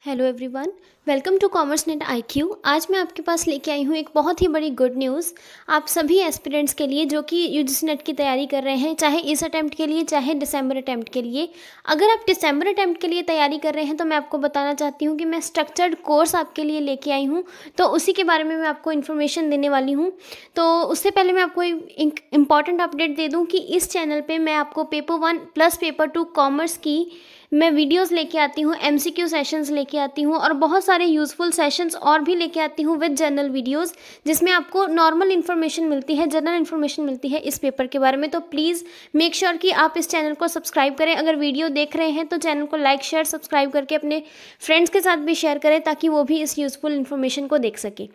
Hello everyone, welcome to commerce net IQ. आज मैं आपके पास लेके आई हूँ एक बहुत ही बड़ी गुड न्यूज़ आप सभी एस्पिरेंट्स के लिए जो कि यूजीसी नेट की तैयारी कर रहे हैं, चाहे इस अटेम्प्ट के लिए चाहे दिसंबर अटेम्प्ट के लिए। अगर आप दिसंबर अटेम्प्ट के लिए तैयारी कर रहे हैं तो मैं आपको बताना चाहती हूँ कि मैं स्ट्रक्चर्ड कोर्स आपके लिए लेके आई हूँ, तो उसी के बारे में मैं आपको इन्फॉर्मेशन देने वाली हूँ। तो उससे पहले मैं आपको एक इम्पॉर्टेंट अपडेट दे दूँ कि इस चैनल पर मैं आपको पेपर 1 प्लस पेपर 2 कॉमर्स की मैं वीडियोस लेके आती हूँ, एमसीक्यू सेशंस लेके आती हूँ और बहुत सारे यूज़फुल सेशंस और भी लेके आती हूँ विद जनरल वीडियोस, जिसमें आपको नॉर्मल इन्फॉर्मेशन मिलती है, जनरल इन्फॉर्मेशन मिलती है इस पेपर के बारे में। तो प्लीज़ मेक श्योर कि आप इस चैनल को सब्सक्राइब करें। अगर वीडियो देख रहे हैं तो चैनल को लाइक शेयर सब्सक्राइब करके अपने फ्रेंड्स के साथ भी शेयर करें ताकि वो भी इस यूज़फुल इन्फॉर्मेशन को देख सके।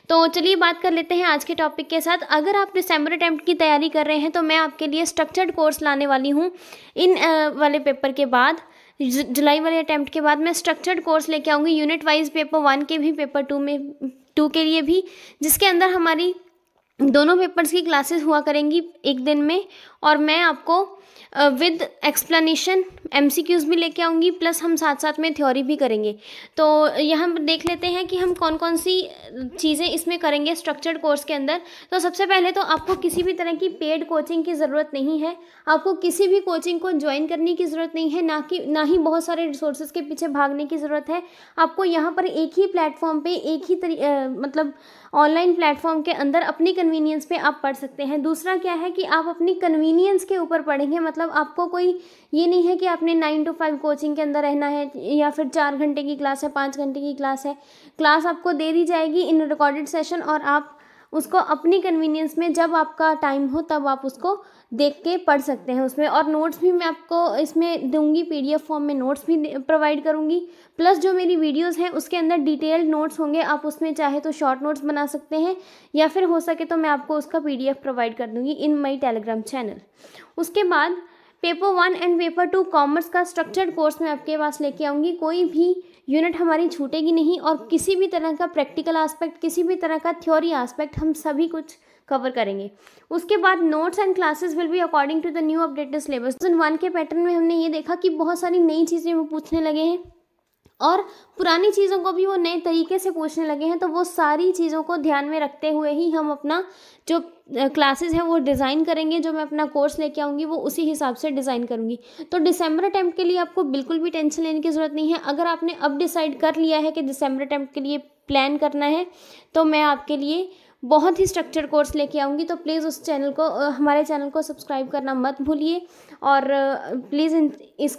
तो चलिए बात कर लेते हैं आज के टॉपिक के साथ। अगर आप दिसंबर अटेम्प्ट की तैयारी कर रहे हैं तो मैं आपके लिए स्ट्रक्चर्ड कोर्स लाने वाली हूँ। इन वाले पेपर के बाद, जुलाई वाले अटेम्प्ट के बाद मैं स्ट्रक्चर्ड कोर्स लेके आऊँगी, यूनिट वाइज पेपर 1 के भी पेपर 2 के लिए भी, जिसके अंदर हमारी दोनों पेपर्स की क्लासेस हुआ करेंगी एक दिन में। और मैं आपको विद एक्सप्लेनेशन एमसीक्यूज़ भी लेके आऊँगी, प्लस हम साथ साथ में थ्योरी भी करेंगे। तो यहाँ देख लेते हैं कि हम कौन कौन सी चीज़ें इसमें करेंगे स्ट्रक्चर्ड कोर्स के अंदर। तो सबसे पहले तो आपको किसी भी तरह की पेड कोचिंग की ज़रूरत नहीं है, आपको किसी भी कोचिंग को ज्वाइन करने की ज़रूरत नहीं है, ना ही बहुत सारे रिसोर्सेज के पीछे भागने की ज़रूरत है। आपको यहाँ पर एक ही प्लेटफॉर्म पे एक ही मतलब ऑनलाइन प्लेटफॉर्म के अंदर अपनी कन्वीनियंस पे आप पढ़ सकते हैं। दूसरा क्या है कि आप अपनी कन्वीनियंस के ऊपर पढ़ेंगे, मतलब आपको कोई ये नहीं है कि आपने 9 to 5 कोचिंग के अंदर रहना है या फिर 4 घंटे की क्लास है, 5 घंटे की क्लास है। क्लास आपको दे दी जाएगी इन रिकॉर्डेड सेशन और आप उसको अपनी कन्वीनियंस में जब आपका टाइम हो तब आप उसको देख के पढ़ सकते हैं उसमें। और नोट्स भी मैं आपको इसमें दूंगी, पीडीएफ फॉर्म में नोट्स भी प्रोवाइड करूंगी। प्लस जो मेरी वीडियोस हैं उसके अंदर डिटेल्ड नोट्स होंगे, आप उसमें चाहे तो शॉर्ट नोट्स बना सकते हैं या फिर हो सके तो मैं आपको उसका पीडीएफ प्रोवाइड कर दूंगी इन माई टेलीग्राम चैनल। उसके बाद पेपर 1 एंड पेपर 2 कॉमर्स का स्ट्रक्चर्ड कोर्स मैं आपके पास लेके आऊँगी। कोई भी यूनिट हमारी छूटेगी नहीं और किसी भी तरह का प्रैक्टिकल एस्पेक्ट, किसी भी तरह का थ्योरी एस्पेक्ट हम सभी कुछ कवर करेंगे। उसके बाद notes and classes will be according to the new updated syllabus. Season 1 के पैटर्न में हमने ये देखा कि बहुत सारी नई चीज़ें वो पूछने लगे हैं और पुरानी चीज़ों को भी वो नए तरीके से पूछने लगे हैं। तो वो सारी चीज़ों को ध्यान में रखते हुए ही हम अपना जो क्लासेस हैं वो डिज़ाइन करेंगे। जो मैं अपना कोर्स लेके आऊँगी वो उसी हिसाब से डिज़ाइन करूँगी। तो दिसंबर अटेम्प्ट के लिए आपको बिल्कुल भी टेंशन लेने की ज़रूरत नहीं है। अगर आपने अब डिसाइड कर लिया है कि दिसंबर अटेम्प्ट के लिए प्लान करना है तो मैं आपके लिए बहुत ही स्ट्रक्चर्ड कोर्स लेके आऊँगी। तो प्लीज़ उस चैनल को, हमारे चैनल को सब्सक्राइब करना मत भूलिए और प्लीज़ इस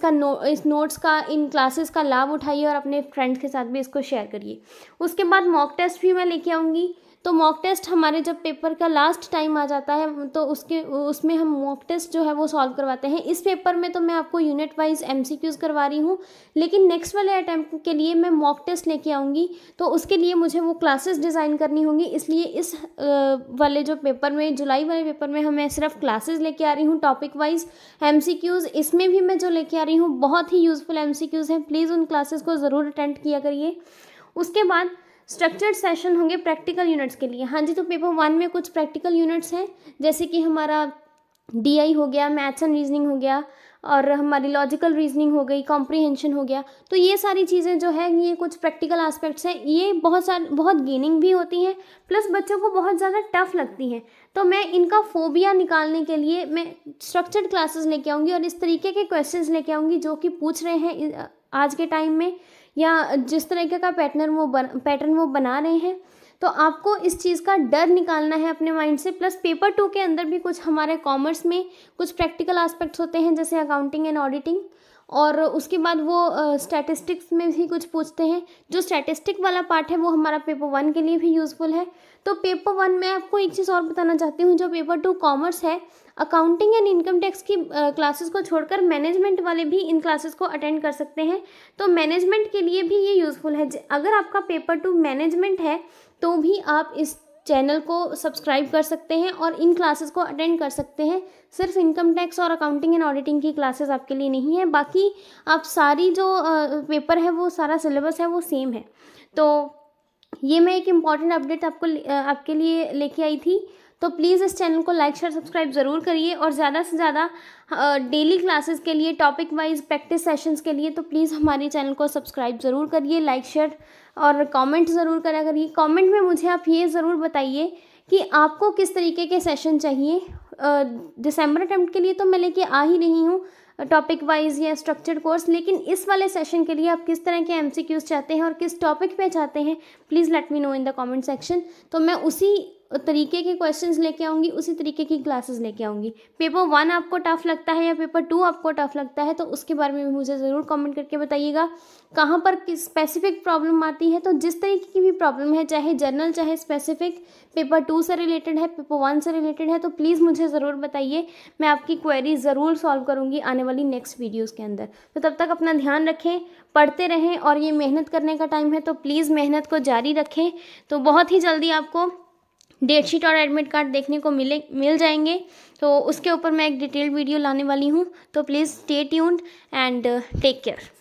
नोट्स का, इन क्लासेस का लाभ उठाइए और अपने फ्रेंड्स के साथ भी इसको शेयर करिए। उसके बाद मॉक टेस्ट भी मैं लेके आऊँगी। तो मॉक टेस्ट हमारे जब पेपर का लास्ट टाइम आ जाता है तो उसमें हम मॉक टेस्ट जो है वो सॉल्व करवाते हैं। इस पेपर में तो मैं आपको यूनिट वाइज एमसीक्यूज़ करवा रही हूँ, लेकिन नेक्स्ट वाले अटैम्प्ट के लिए मैं मॉक टेस्ट लेके आऊँगी। तो उसके लिए मुझे वो क्लासेस डिज़ाइन करनी होंगी, इसलिए इस वाले जो पेपर में, जुलाई वाले पेपर में मैं सिर्फ क्लासेस लेके आ रही हूँ टॉपिक वाइज। एमसीक्यूज़ इसमें भी मैं जो लेके आ रही हूँ बहुत ही यूज़फुल एमसीक्यूज़ हैं, प्लीज़ उन क्लासेस को ज़रूर अटेंड किया करिए। उसके बाद स्ट्रक्चर्ड सेशन होंगे प्रैक्टिकल यूनिट्स के लिए। हाँ जी, तो पेपर 1 में कुछ प्रैक्टिकल यूनिट्स हैं, जैसे कि हमारा डीआई हो गया, मैथ्स एंड रीजनिंग हो गया और हमारी लॉजिकल रीजनिंग हो गई, कॉम्प्रीहेंशन हो गया। तो ये सारी चीज़ें जो है ये कुछ प्रैक्टिकल एस्पेक्ट्स हैं, ये बहुत गेनिंग भी होती हैं, प्लस बच्चों को बहुत ज़्यादा टफ लगती हैं। तो मैं इनका फोबिया निकालने के लिए मैं स्ट्रक्चर्ड क्लासेस लेके आऊँगी और इस तरीके के क्वेश्चंस लेके आऊँगी जो कि पूछ रहे हैं आज के टाइम में, या जिस तरीके का पैटर्न वो बना रहे हैं। तो आपको इस चीज़ का डर निकालना है अपने माइंड से। प्लस पेपर 2 के अंदर भी कुछ हमारे कॉमर्स में कुछ प्रैक्टिकल एस्पेक्ट्स होते हैं जैसे अकाउंटिंग एंड ऑडिटिंग, और उसके बाद वो स्टैटिस्टिक्स में भी कुछ पूछते हैं। जो स्टैटिस्टिक वाला पार्ट है वो हमारा पेपर 1 के लिए भी यूज़फुल है। तो पेपर 1 में आपको एक चीज़ और बताना चाहती हूँ, जो पेपर 2 कॉमर्स है, अकाउंटिंग एंड इनकम टैक्स की क्लासेस को छोड़कर मैनेजमेंट वाले भी इन क्लासेस को अटेंड कर सकते हैं। तो मैनेजमेंट के लिए भी ये यूज़फुल है। अगर आपका पेपर 2 मैनेजमेंट है तो भी आप इस चैनल को सब्सक्राइब कर सकते हैं और इन क्लासेस को अटेंड कर सकते हैं। सिर्फ इनकम टैक्स और अकाउंटिंग एंड ऑडिटिंग की क्लासेस आपके लिए नहीं है, बाकी आप सारी जो पेपर है वो सारा सिलेबस है वो सेम है। तो ये मैं एक इम्पॉर्टेंट अपडेट आपके लिए लेके आई थी। तो प्लीज़ इस चैनल को लाइक शेयर सब्सक्राइब ज़रूर करिए, और ज़्यादा से ज़्यादा डेली क्लासेस के लिए, टॉपिक वाइज प्रैक्टिस सेशंस के लिए तो प्लीज़ हमारे चैनल को सब्सक्राइब ज़रूर करिए, लाइक शेयर और कमेंट ज़रूर करा करिए। कमेंट में मुझे आप ये ज़रूर बताइए कि आपको किस तरीके के सेशन चाहिए। दिसंबर अटेम्प्ट के लिए तो मैं लेके आ ही रही हूँ टॉपिक वाइज या स्ट्रक्चर्ड कोर्स, लेकिन इस वाले सेशन के लिए आप किस तरह के एमसीक्यूज चाहते हैं और किस टॉपिक पे चाहते हैं, please let me know in the comment section. तो मैं उसी तरीके के क्वेश्चंस लेके आऊँगी, उसी तरीके की क्लासेस लेके आऊँगी। पेपर 1 आपको टफ लगता है या पेपर 2 आपको टफ लगता है, तो उसके बारे में भी मुझे ज़रूर कमेंट करके बताइएगा कहाँ पर किस स्पेसिफिक प्रॉब्लम आती है। तो जिस तरीके की भी प्रॉब्लम है, चाहे जनरल चाहे स्पेसिफिक, पेपर 2 से रिलेटेड है, पेपर 1 से रिलेटेड है, तो प्लीज़ मुझे ज़रूर बताइए। मैं आपकी क्वेरी ज़रूर सॉल्व करूँगी आने वाली नेक्स्ट वीडियोज़ के अंदर। तो तब तक अपना ध्यान रखें, पढ़ते रहें, और ये मेहनत करने का टाइम है तो प्लीज़ मेहनत को जारी रखें। तो बहुत ही जल्दी आपको डेटशीट और एडमिट कार्ड देखने को मिल जाएंगे, तो उसके ऊपर मैं एक डिटेल्ड वीडियो लाने वाली हूँ। तो please stay tuned and take care.